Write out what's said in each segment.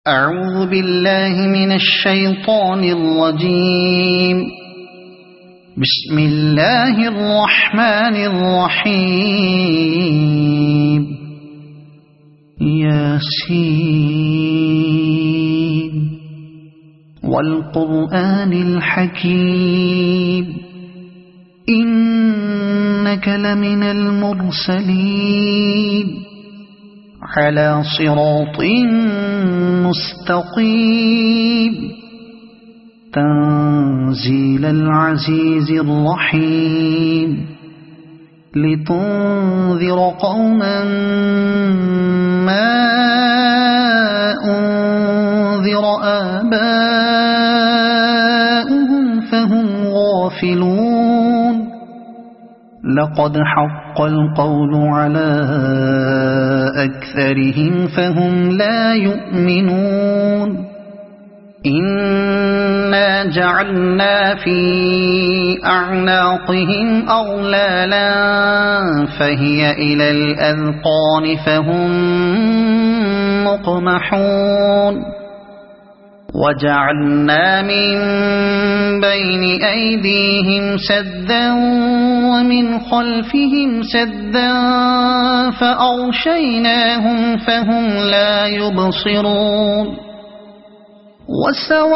أعوذ بالله من الشيطان الرجيم. بسم الله الرحمن الرحيم. ياسين والقرآن الحكيم إنك لمن المرسلين على صراط مستقيم تنزيل العزيز الرحيم لتنذر قوما ما أنذر آباؤهم فهم غافلون. لقد حق القول على أكثرهم فهم لا يؤمنون. إنا جعلنا في أعناقهم أغلالا فهي إلى الأذقان فهم مقمحون. وجعلنا من بين أيديهم سدا ومن خلفهم سدا فأغشيناهم فهم لا يبصرون. وسواء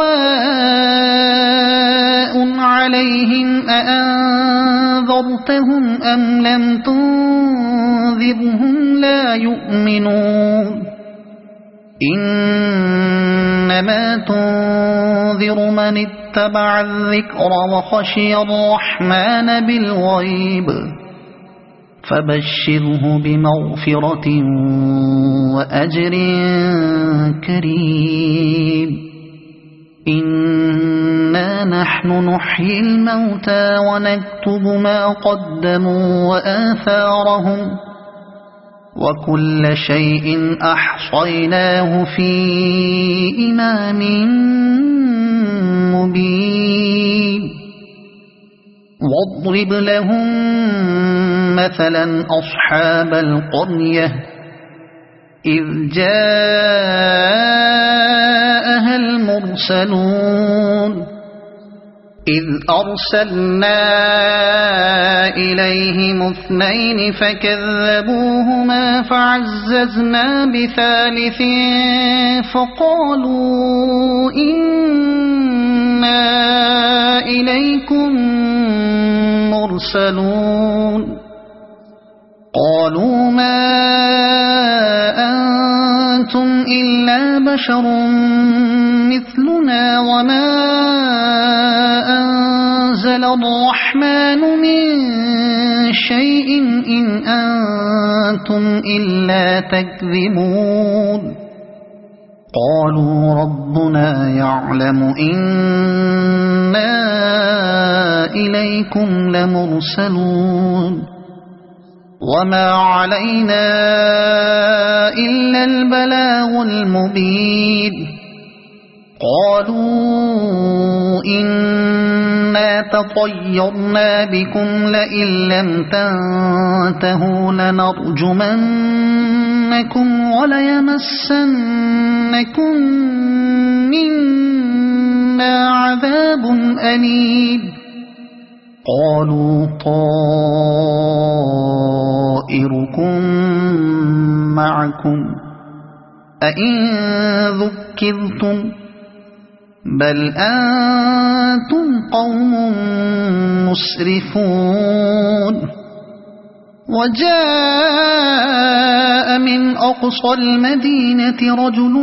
عليهم أأنذرتهم أم لم تنذرهم لا يؤمنون. إنما تنذر من اتبع الذكر وخشي الرحمن بالغيب فبشره بمغفرة وأجر كريم. إنا نحن نحيي الموتى ونكتب ما قدموا وآثارهم وكل شيء أحصيناه في إمام مبين. واضرب لهم مثلا أصحاب القرية إذ جاءها المرسلون إذ أرسلنا إليهم اثنين فكذبوهما فعززنا بثالث فقالوا إنا إليكم مرسلون. قالوا ما أنتم إلا بشر مثلنا وما أنزل الرحمن من شيء إن أنتم إلا تكذبون. قالوا ربنا يعلم إنا إليكم لمرسلون وما علينا إلا البلاغ المبين. قالوا إنا تطيرنا بكم لئن لم تنتهوا لنرجمنكم وليمسنكم منا عذاب أليم. قالوا طائركم معكم أئن ذكرتم بل أنتم قوم مسرفون. وجاء من أقصى المدينة رجل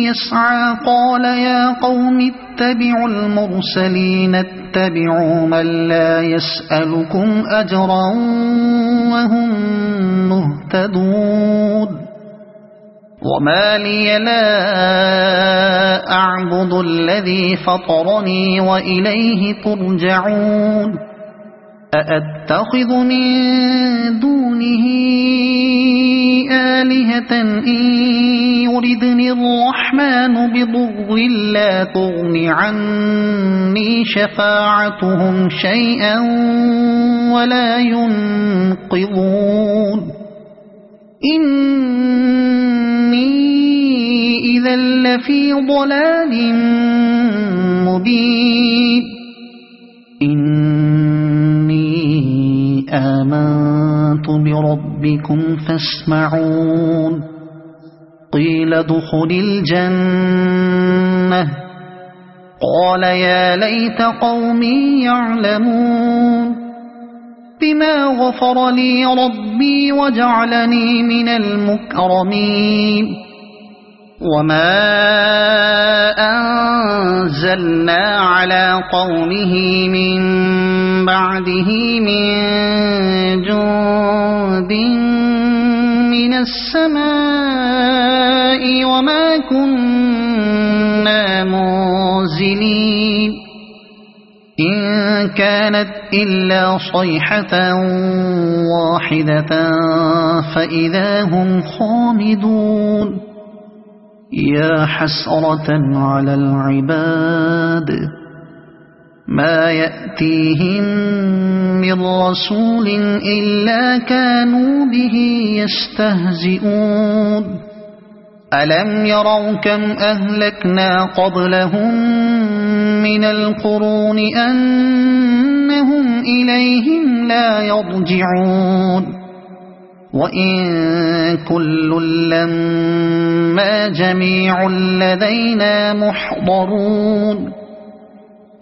يسعى قال يا قوم اتبعوا المرسلين اتبعوا من لا يسألكم أجرا وهم مهتدون. وما لي لا أعبد الذي فطرني وإليه ترجعون. أأتخذ من دونه آلهة إن يردني الرحمن بضر لا تغن عني شفاعتهم شيئا ولا ينقذون. إني إذا لفي ضلال مبين إني آمنت بربكم فاسمعون قيل ادخل الجنة قال يا ليت قومي يعلمون بما غفر لي ربي وجعلني من المكرمين وما أنزلنا على قومه من بعده من جند من السماء وما كنا منزلين إن كانت إلا صيحة واحدة فإذا هم خامدون يا حسرة على العباد ما يأتيهم من رسول إلا كانوا به يستهزئون ألم يروا كم أهلكنا قبلهم من القرون أنهم إليهم لا يرجعون وإن كل لما جميع لدينا محضرون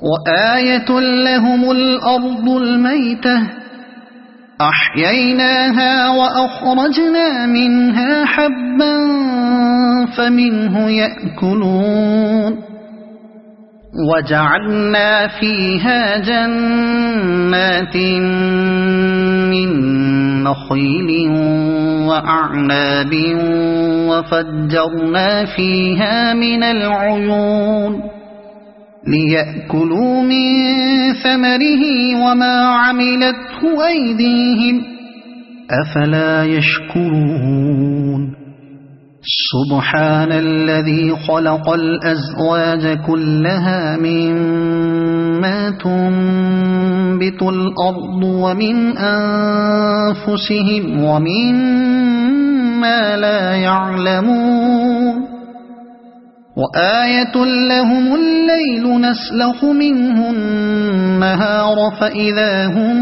وآية لهم الأرض الميتة أحييناها وأخرجنا منها حبا فمنه يأكلون وجعلنا فيها جنات من نخيل وأعناب وفجرنا فيها من العيون ليأكلوا من ثمره وما عملته أيديهم أفلا يشكرون سبحان الذي خلق الأزواج كلها مما تنبت الأرض ومن أنفسهم ومما لا يعلمون وآية لهم الليل نسلخ منه النهار فإذا هم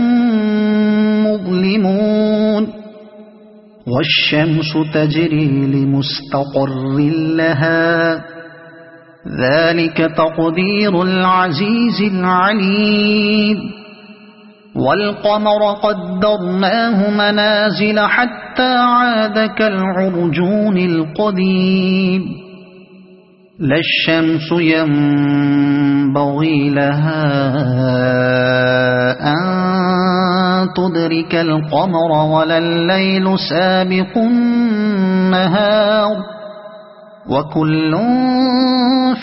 مظلمون والشمس تجري لمستقر لها ذلك تقدير العزيز العليم والقمر قدرناه منازل حتى عاد كالعرجون القديم لا الشمس ينبغي لها أن تدرك القمر ولا الليل سابق النهار وكل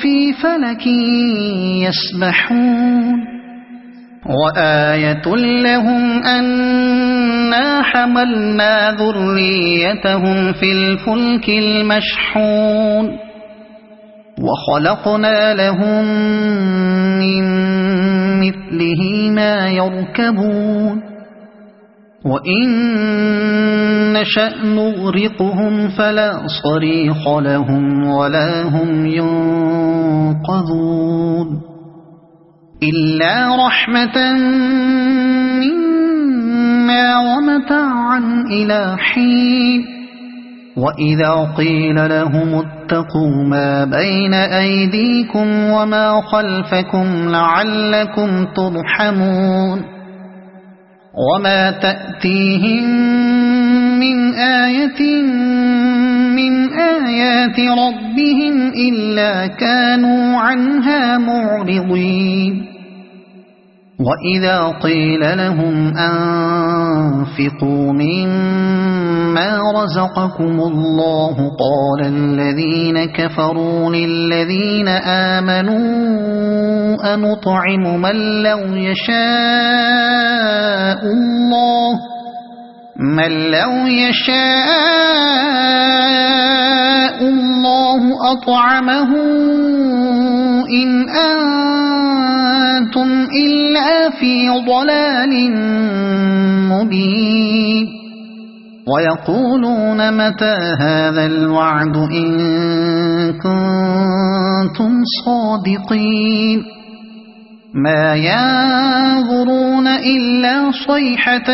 في فلك يسبحون وآية لهم أنا حملنا ذريتهم في الفلك المشحون وخلقنا لهم من مثله ما يركبون وإن نشأ نغرقهم فلا صريخ لهم ولا هم ينقذون إلا رحمة منا ومتاعا إلى حين وإذا قيل لهم اتقوا ما بين أيديكم وما خلفكم لعلكم ترحمون وما تأتيهم من آية من آيات ربهم إلا كانوا عنها معرضين وإذا قيل لهم أنفقوا مما رزقكم الله قال الذين كفروا للذين آمنوا أنطعم من لو يشاء الله أطعمه إن أنتم إلا في ضلال مبين ويقولون متى هذا الوعد إن كنتم صادقين ما ينظرون إلا صيحة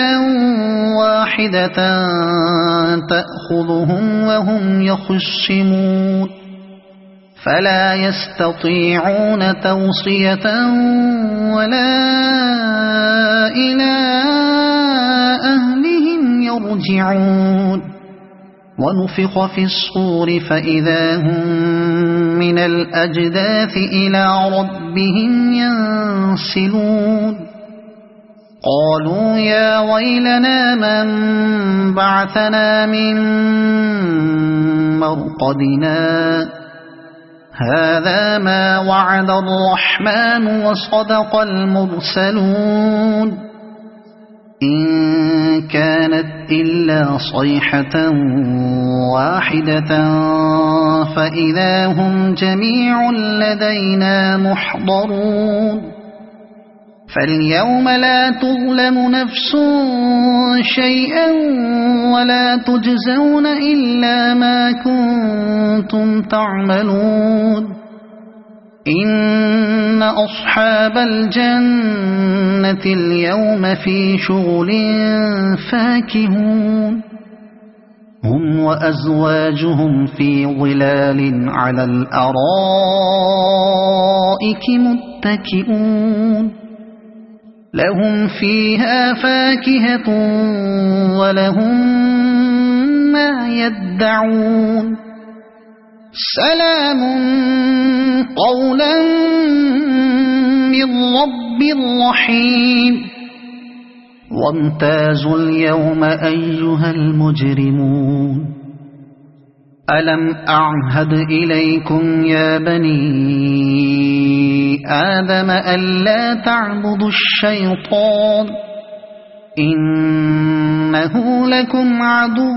واحدة تأخذهم وهم يخصمون فلا يستطيعون توصية ولا إلى أهلهم يرجعون ونفخ في الصور فإذا هم من الأجداث إلى ربهم ينسلون قالوا يا ويلنا من بعثنا من مرقدنا هذا ما وعد الرحمن وصدق المرسلون إن كانت إلا صيحة واحدة فإذا هم جميع لدينا محضرون فاليوم لا تظلم نفس شيئا ولا تجزون إلا ما كنتم تعملون إن أصحاب الجنة اليوم في شغل فاكهون هم وأزواجهم في ظلال على الأرائك متكئون لهم فيها فاكهة ولهم ما يدعون سلام قولا من رب رحيم وامتازوا اليوم أيها المجرمون ألم أعهد إليكم يا بني آدم ألا تعبدوا الشيطان إنه لكم عدو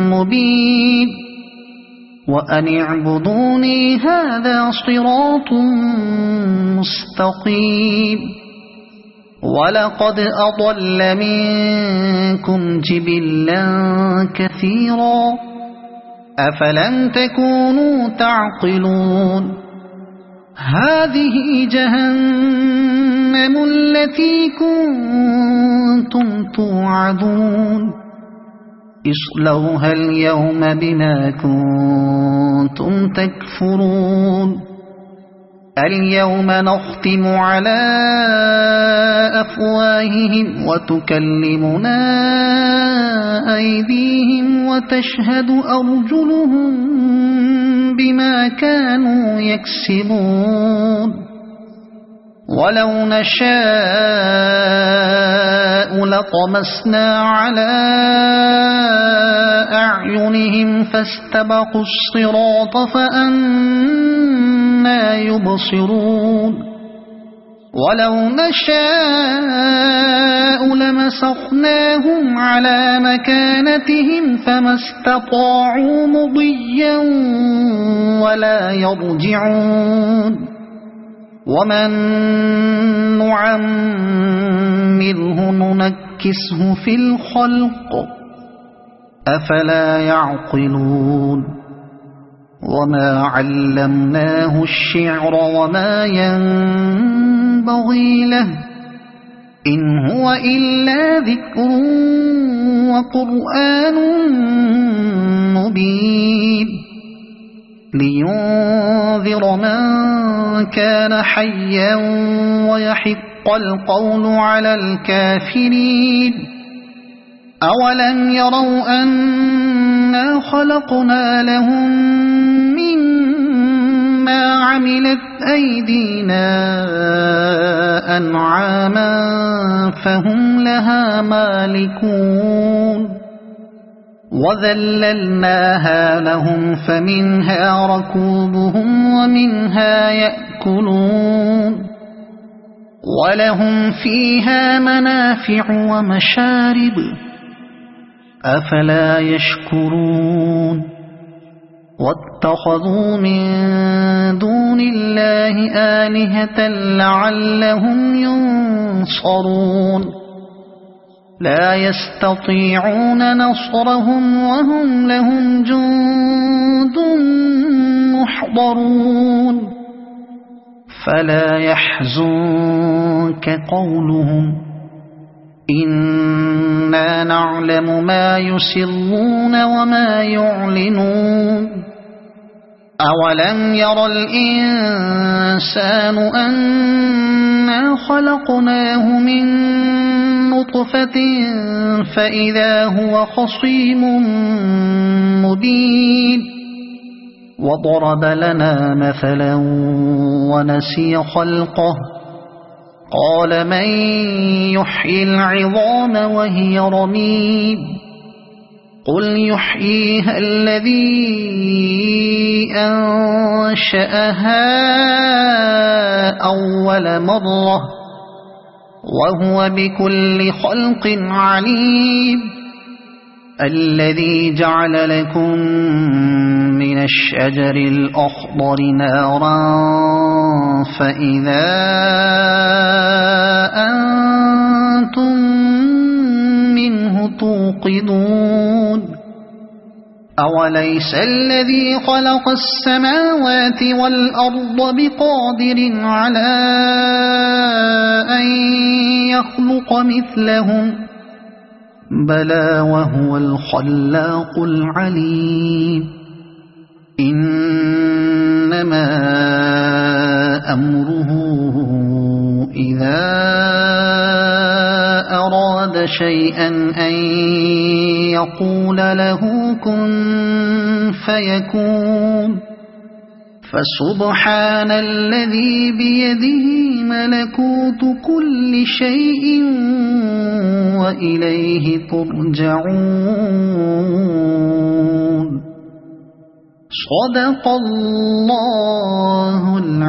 مبين وأن اعبدوني هذا صراط مستقيم ولقد أضل منكم جبلا كثيرا أفلم تكونوا تعقلون هذه جهنم التي كنتم توعدون اصلوها اليوم بما كنتم تكفرون اليوم نختم على أفواههم وتكلمنا أيديهم وتشهد أرجلهم بما كانوا يكسبون ولو نشاء لطمسنا على أعينهم فاستبقوا الصراط فأنى يبصرون ولو نشاء لمسخناهم على مكانتهم فما استطاعوا مضيا ولا يرجعون ومن نعمره ننكسه في الخلق أفلا يعقلون وما علمناه الشعر وما ينبغي له إن هو إلا ذكر وقرآن مبين لينذر من كان حيا ويحق القول على الكافرين أولم يروا أنا خلقنا لهم مما عملت أيدينا أنعاما فهم لها مالكون وذللناها لهم فمنها ركوبهم ومنها يأكلون ولهم فيها منافع ومشارب أفلا يشكرون واتخذوا من دون الله آلهة لعلهم ينصرون لا يستطيعون نصرهم وهم لهم جند محضرون فلا يحزنك قولهم إنا نعلم ما يسرون وما يعلنون أولم ير الإنسان أنا خلقناه من نطفة فإذا هو خصيم مبين وضرب لنا مثلا ونسي خلقه قال من يحيي العظام وهي رميم قل يحييها الذي أنشأها أول مرة وهو بكل خلق عليم الذي جعل لكم من الشجر الأخضر نارا فإذا أنتم منه توقدون أوليس الذي خلق السماوات والأرض بقادر على أن يخلق مثلهم بلى وهو الخلاق العليم إنما أمره إذا أراد شيئا أن يقول له كن فيكون فسبحان الذي بيده ملكوت كل شيء وإليه ترجعون صدق الله العظيم.